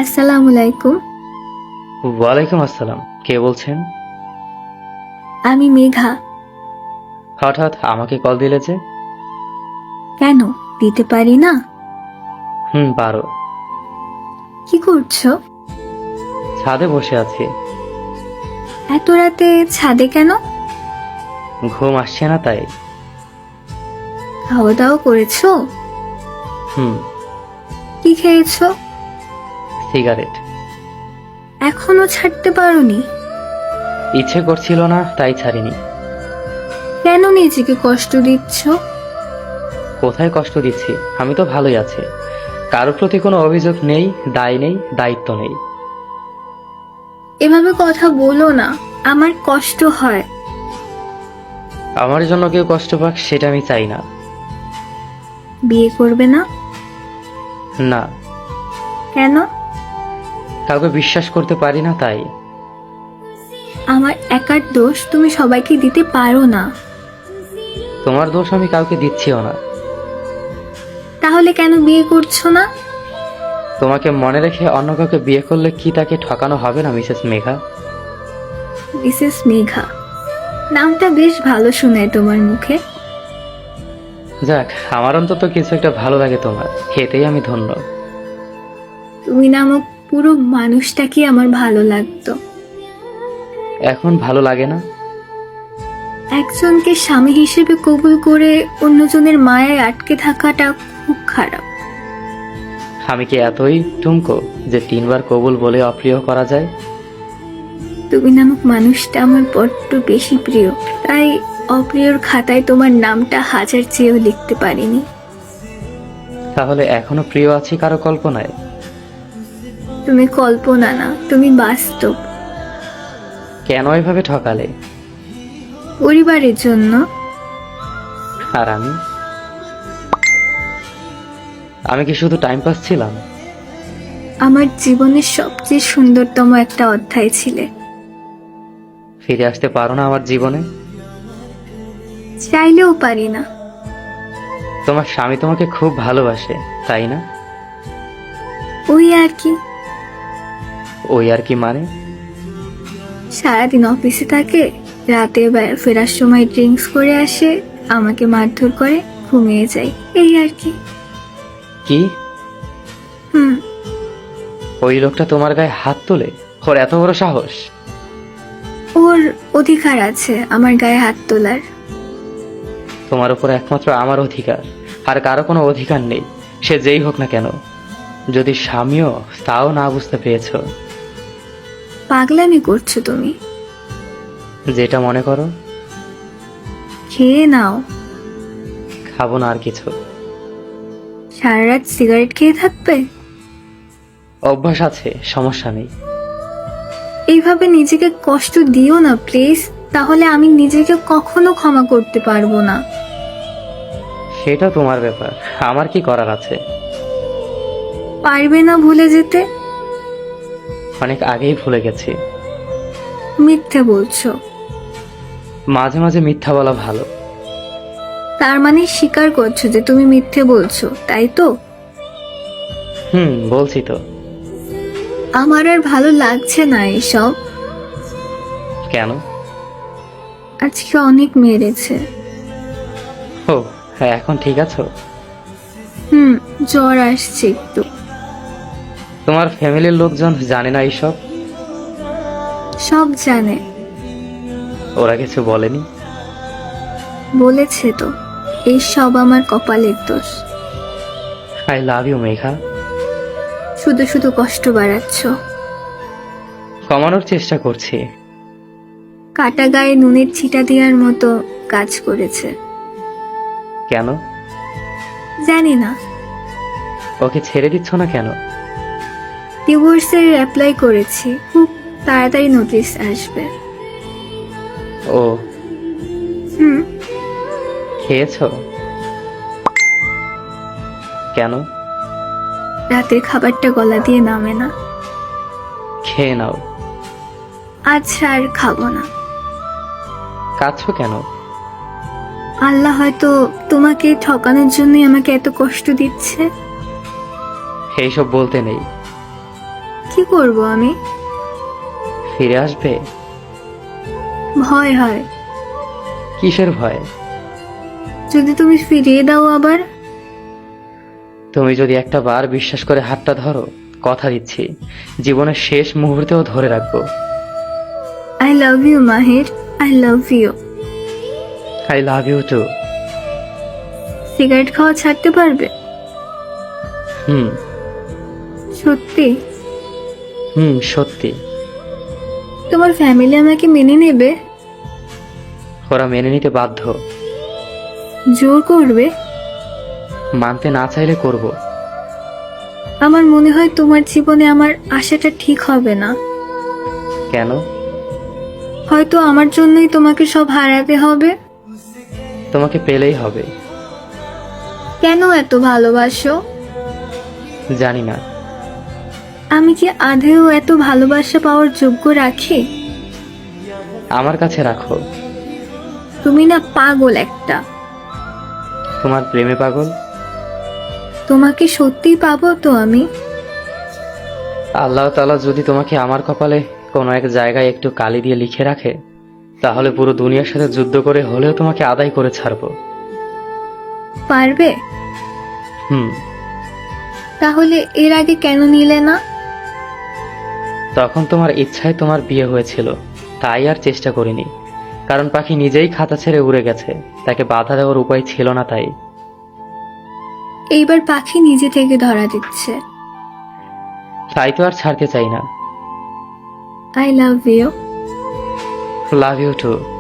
আসসালামু আলাইকুম। ওয়ালাইকুম আসসালাম। কে বলছেন? আমি মেঘা। হঠাৎ আমাকে কল দিলে যে? কেন দিতে পারি না? পারো। কি করছো? ছাদে বসে আছি। এত রাতে ছাদে কেন? ঘুম আসছে না তাই। খাওয়া দাওয়া করেছো? হুম। কি খেয়েছো? সিগারেট। এখনো ছাড়তে পারোনি? ইচ্ছে করছিল না তাই ছাড়িনি। কেন নিজেকে কষ্ট দিচ্ছ? কোথায় কষ্ট দিচ্ছি? আমি তো ভালোই আছি। কারোর প্রতি কোনো অভিযোগ নেই, দায় নেই, দায়িত্ব নেই। এভাবে কথা বলো না, আমার কষ্ট হয়। আমার জন্য কেউ কষ্ট পাক সেটা আমি চাই না। বিয়ে করবে না? না। কেন? কাউকে বিশ্বাস করতে পারি না তাই। আমার একার দোষ তুমি সবাইকে দিতে পারো না। তোমার দোষ আমি কাউকে দিচ্ছিও না। তাহলে কেন বিয়ে করছো না? তোমাকে মনে রেখে অন্য কাউকে বিয়ে করলে কি তাকে ঠকানো হবে না মিসেস মেঘা? মিসেস মেঘা নামটা বেশ ভালো শোনায় তোমার মুখে। যাক, আমার অন্তত কিছু একটা ভালো লাগে তোমার, এতেই আমি ধন্য। তুমি নামক পুরো মানুষটাকে আমার ভালো লাগতো। এখন ভালো লাগে না? একজনকে স্বামী হিসেবে কবুল করে অন্যজনের মায়ায় আটকে থাকাটা খুব খারাপ। আমি কি এতই টুমকো যে 3বার কবুল বলে অপ্রিয় করা যায়? তুমি নামক মানুষটা আমার বড্ড বেশি প্রিয়, তাই অপ্রিয়র খাতায় তোমার নামটা হাজার চেয়েও লিখতে পারিনি। তাহলে এখনো প্রিয় আছি কারো কল্পনায়? তুমি কল্পনা না, তুমি বাস্তব। কেন এভাবে ঠকালে? পরিবারের জন্য। আর আমি আমি কি শুধু টাইম পাস ছিলাম? আমার জীবনের সবচেয়ে সুন্দরতম একটা অধ্যায় ছিলে। ফিরে আসতে পারো না আমার জীবনে? চাইলেও পারি না। তোমার স্বামী তোমাকে খুব ভালোবাসে, তাই না? ওই আর কি। ওই আর কি মানে? সারাদিন অফিসে থাকে, রাতে ফেরার সময় ড্রিঙ্কস করে আসে, আমাকে মারধর করে, ঘুমিয়ে যায়, এই আর কি। কি? হুম। ওই লোকটা তোমার গায়ে হাত তোলে? ওর এত বড় সাহস? ওর অধিকার আছে আমার গায়ে হাত তোলার। তোমার উপর একমাত্র আমার অধিকার, আর কারো কোনো অধিকার নেই, সে যেই হোক না কেন। যদি স্বামীও, তাও না বুঝতে পেরেছো। পাগলামি করছো তুমি। যেটা মনে করো। খেয়ে নাও। খাবো না আর কিছু। সারা রাত সিগারেট খেয়ে থাকবে? অভ্যাস আছে, সমস্যা নেই। এইভাবে নিজেকে কষ্ট দিও না প্লিজ, তাহলে আমি নিজেকে কখনো ক্ষমা করতে পারবো না। সেটা তোমার ব্যাপার, আমার কি করার আছে? পারবে না ভুলে যেতে? অনেক আগেই ভুলে গেছি। মিথ্যে বলছো। মাঝে মাঝে মিথ্যা বলা ভালো। তার মানে স্বীকার করছো যে তুমি মিথ্যে বলছো, তাই তো? বলছি তো। আমার আর ভালো লাগছে না এসব। কেন? আজকে অনেক মেরেছে। ও হ্যাঁ, এখন ঠিক আছো? জ্বর আসছে একটু। তোমার ফ্যামিলির লোকজন জানে না এইসব? সব জানে। ওরা কিছু বলেনি? বলেছে তো, এই সব আমার কপালের দোষ। I love you Megha. শুধু শুধু কষ্ট বাড়াচ্ছ। কমানোর চেষ্টা করছি। কাটা গায়ে নুনের ছিটা দেওয়ার মতো কাজ করেছে। কেন? জানি না। ওকে ছেড়ে দিচ্ছ না কেন? ডিভোর্সের অ্যাপ্লাই করেছি, খুব তাড়াতাড়ি নোটিশ আসবে। ও। হুম। খেয়েছো? কেন? রাতের খাবারটা গলা দিয়ে নামে না। খেয়ে নাও। আচ্ছা আর খাবো না। কাঁদছো কেন? আল্লাহ হয়তো তোমাকে ঠকানোর জন্যই আমাকে এত কষ্ট দিচ্ছে। এইসব বলতে নেই। করব আমি? ফিরে আসবে? ভয় হয়। কিসের ভয়? যদি তুমি ফিরিয়ে দাও আবার। তুমি যদি একটা বার বিশ্বাস করে হাতটা ধরো, কথা দিচ্ছি জীবনের শেষ মুহূর্তেও ধরে রাখবো। I love you Mahir, I love you. I love you too. Cigarette খাওয়া ছাড়তে পারবে? হুম। সত্যি? সত্যি। তোমার ফ্যামিলি আমাকে মেনে নেবে? ওরা মেনে নিতে বাধ্য। জোর করবে? মানতে না চাইলে করব। আমার মনে হয় তোমার জীবনে আমার আশাটা ঠিক হবে না। কেন? হয়তো আমার জন্যই তোমাকে সব হারাতে হবে। তোমাকে পেলেই হবে। কেন এত ভালোবাসো? জানি না। আমি কি আদেও এত ভালোবাসা পাওয়ার যোগ্য রাখি? আমার কাছে রাখো। তুমি না পাগল একটা। তোমার প্রেমে পাগল। তোমাকে সত্যিই পাবো তো আমি? আল্লাহ তাআলা যদি তোমাকে আমার কপালে কোনো এক জায়গায় একটু কালি দিয়ে লিখে রাখে, তাহলে পুরো দুনিয়ার সাথে যুদ্ধ করে হলেও তোমাকে আদায় করে ছাড়বো। পারবে? হুম। তাহলে এর আগে কেন নিলে না? তখন তোমার ইচ্ছায় তোমার বিয়ে হয়েছিল, তাই আর চেষ্টা করিনি। কারণ পাখি নিজেই খাঁচা ছেড়ে উড়ে গেছে, তাকে বাধা দেওয়ার উপায় ছিল না তাই। এইবার পাখি নিজে থেকে ধরা দিচ্ছে। তাই তো আর ছাড়তে চাই না। I love you. Love you two.